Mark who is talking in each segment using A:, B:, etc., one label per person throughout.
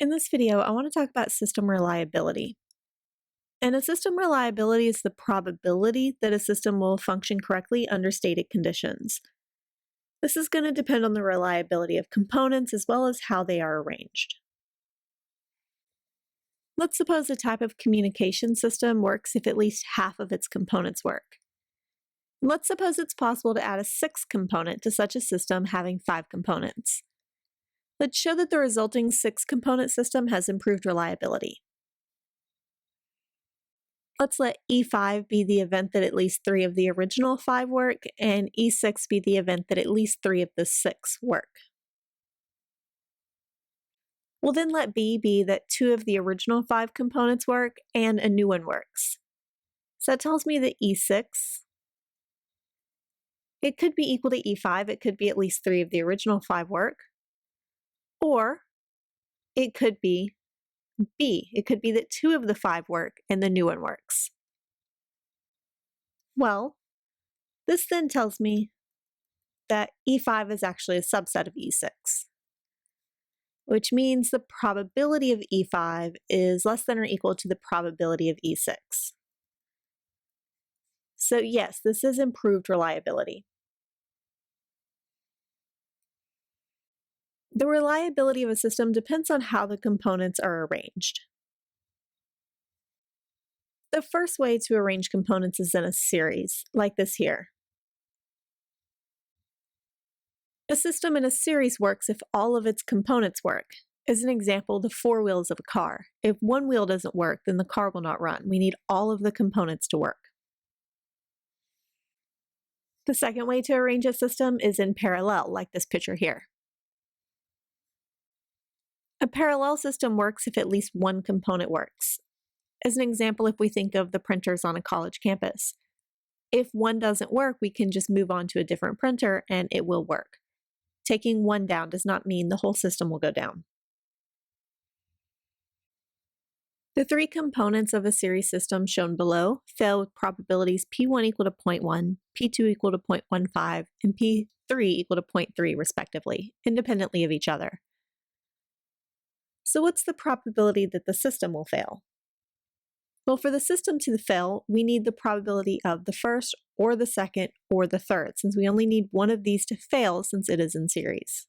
A: In this video, I want to talk about system reliability. And a system reliability is the probability that a system will function correctly under stated conditions. This is going to depend on the reliability of components as well as how they are arranged. Let's suppose a type of communication system works if at least half of its components work. Let's suppose it's possible to add a sixth component to such a system having 5 components. Let's show that the resulting 6-component system has improved reliability. Let's let E5 be the event that at least 3 of the original 5 work, and E6 be the event that at least 3 of the 6 work. We'll then let B be that 2 of the original 5 components work and a new one works. So that tells me that E6, it could be equal to E5, it could be at least 3 of the original 5 work, or it could be B. It could be that 2 of the 5 work and the new one works. Well, this then tells me that E5 is actually a subset of E6, which means the probability of E5 is less than or equal to the probability of E6. So yes, this is improved reliability. The reliability of a system depends on how the components are arranged. The first way to arrange components is in a series, like this here. A system in a series works if all of its components work. As an example, the 4 wheels of a car. If one wheel doesn't work, then the car will not run. We need all of the components to work. The second way to arrange a system is in parallel, like this picture here. A parallel system works if at least one component works. As an example, if we think of the printers on a college campus. If one doesn't work, we can just move on to a different printer and it will work. Taking one down does not mean the whole system will go down. The 3 components of a series system shown below fail with probabilities P1 equal to 0.1, P2 equal to 0.15, and P3 equal to 0.3 respectively, independently of each other. So what's the probability that the system will fail? Well, for the system to fail, we need the probability of the first or the second or the third, since we only need one of these to fail since it is in series.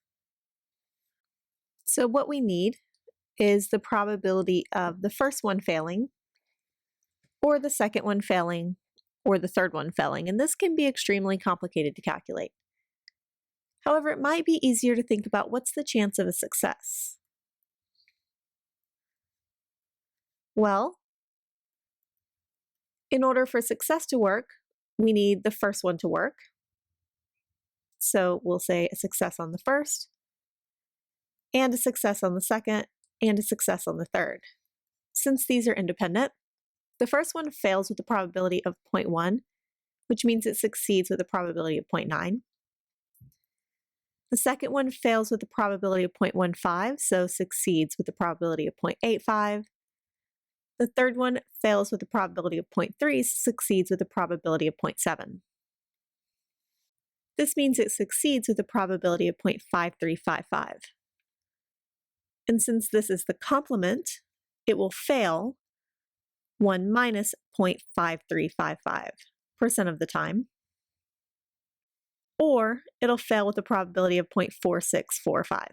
A: So what we need is the probability of the first one failing, or the second one failing, or the third one failing, and this can be extremely complicated to calculate. However, it might be easier to think about what's the chance of a success. Well, in order for success to work, we need the first one to work. So we'll say a success on the first, and a success on the second, and a success on the third. Since these are independent, the first one fails with a probability of 0.1, which means it succeeds with a probability of 0.9. The second one fails with a probability of 0.15, so succeeds with a probability of 0.85. The third one fails with a probability of 0.3, succeeds with a probability of 0.7. This means it succeeds with a probability of 0.5355. And since this is the complement, it will fail 1 minus 0.5355% of the time, or it'll fail with a probability of 0.4645.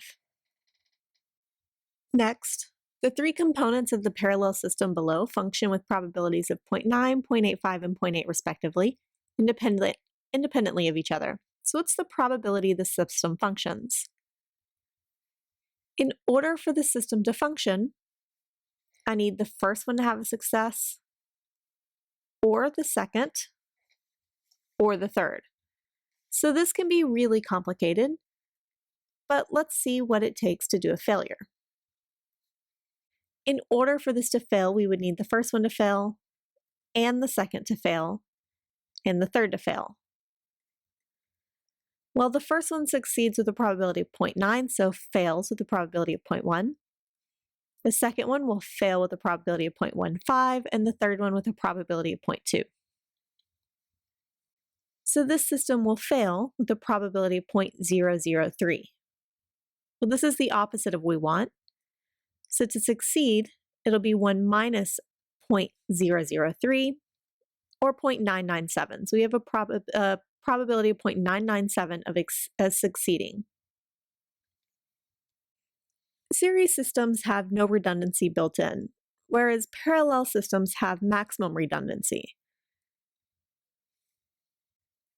A: Next, the 3 components of the parallel system below function with probabilities of 0.9, 0.85, and 0.8 respectively, independently of each other. So what's the probability the system functions? In order for the system to function, I need the first one to have a success, or the second, or the third. So this can be really complicated, but let's see what it takes to do a failure. In order for this to fail, we would need the first one to fail, and the second to fail, and the third to fail. Well, the first one succeeds with a probability of 0.9, so fails with a probability of 0.1. The second one will fail with a probability of 0.15, and the third one with a probability of 0.2. So this system will fail with a probability of 0.003. Well, this is the opposite of what we want. So to succeed, it'll be 1 minus 0.003 or 0.997. So we have a probability of 0.997 of succeeding. Series systems have no redundancy built in, whereas parallel systems have maximum redundancy.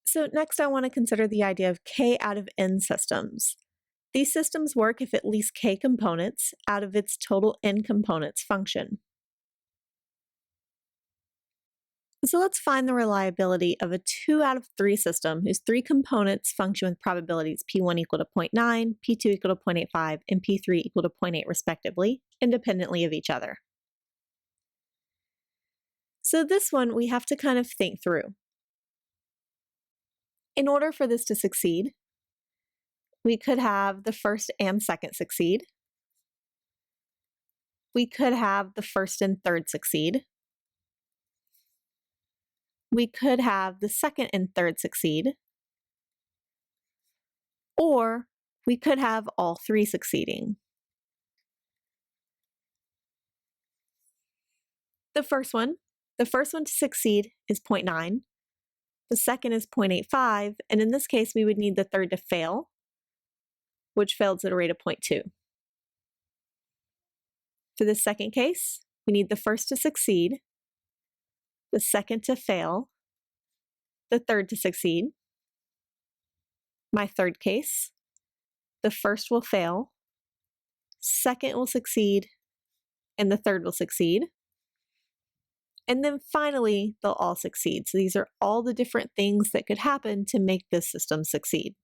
A: So next I want to consider the idea of k out of n systems. These systems work if at least k components out of its total n components function. So let's find the reliability of a 2 out of 3 system whose 3 components function with probabilities p1 equal to 0.9, p2 equal to 0.85, and p3 equal to 0.8 respectively, independently of each other. So this one we have to kind of think through. In order for this to succeed, we could have the first and second succeed. We could have the first and third succeed. We could have the second and third succeed. Or we could have all 3 succeeding. The first one to succeed is 0.9. The second is 0.85, and in this case, we would need the third to fail, which fails at a rate of 0.2. For the second case, we need the first to succeed, the second to fail, the third to succeed. My third case, the first will fail, second will succeed, and the third will succeed. And then finally, they'll all succeed. So these are all the different things that could happen to make this system succeed.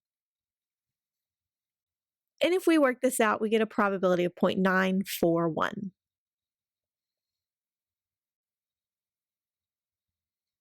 A: And if we work this out, we get a probability of 0.941.